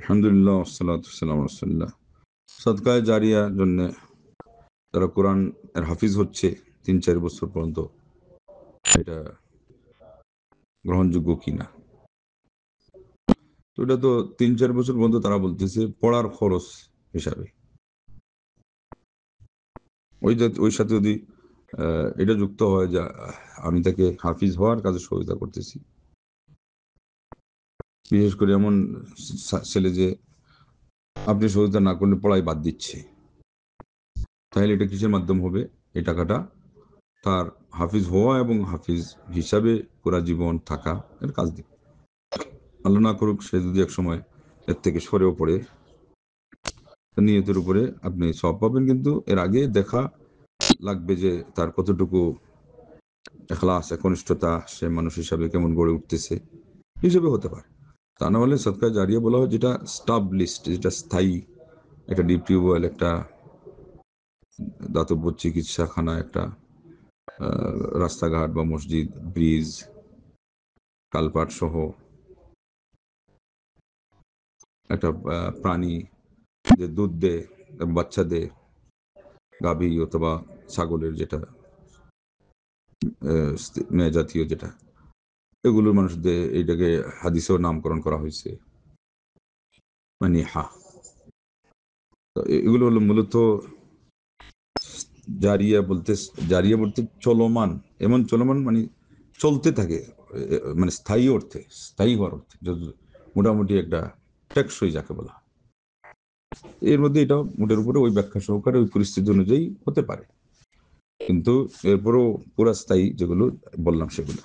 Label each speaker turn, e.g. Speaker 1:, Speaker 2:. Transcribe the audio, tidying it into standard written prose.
Speaker 1: আলহামদুলিল্লাহ ওয়াসসালাতু ওয়াসসালামু আলা রাসূলিল্লাহ। সাদকায়ে জারিয়ার জন্য যারা কোরআন এর হাফিজ হচ্ছে ৩-৪ বছর পর্যন্ত, এটা গ্রহণযোগ্য কিনা? তো এটা তো ৩-৪ বছর পর্যন্ত তারা বলতেছে পড়ার খরচ হিসাবে। ওই সাথে যদি এটা যুক্ত হয় যে আমি তাকে হাফিজ হওয়ার কাজে সহযোগিতা করতেছি, বিশেষ করে এমন ছেলে যে আপনি সহযোগিতা না করলে পড়াই বাদ দিচ্ছে, তাহলে এটা কিসের মাধ্যম হবে? এই টাকাটা তার হাফিজ হওয়া এবং হাফিজ হিসাবে পুরা জীবন থাকা এর কাজ দিবে। আল্লাহ না করুক সে যদি এক সময় এর থেকে সরেও পড়ে, নিয়তের উপরে আপনি সব পাবেন, কিন্তু এর আগে দেখা লাগবে যে তার কতটুকু এখলাস, একনিষ্ঠতা, সে মানুষ হিসাবে কেমন গড়ে উঠতেছে হিসেবে হতে পারে। তা না হলে সদকায়ে জারিয়া বলা হয় যেটা স্টাবলিশড, যেটা স্থায়ী, একটা ডিপ টিউবওয়েল, একটা দাতব্য চিকিৎসাখানা, একটা রাস্তাঘাট বা মসজিদ, ব্রিজ, কালপাট সহ একটা প্রাণী যে দুধ দেয়, বাচ্চা দেয়, গাভী অথবা ছাগলের যেটা মেয়ে জাতীয় যেটা, এগুলোর মানুষদের এইটাকে হাদিসেও নামকরণ করা হয়েছে মানিহা। তো এগুলো হলো মূলত জারিয়া বলতে চলমান, এমন চলমান মানে চলতে থাকে, মানে স্থায়ী অর্থে, স্থায়ী হওয়ার অর্থে, মোটামুটি একটা টেকসই যাকে বলা হয়। এর মধ্যে এটা মোটের উপরে ওই ব্যাখ্যা সহকারে ওই পরিস্থিতি অনুযায়ী হতে পারে, কিন্তু এরপরও পুরা স্থায়ী যেগুলো বললাম সেগুলো।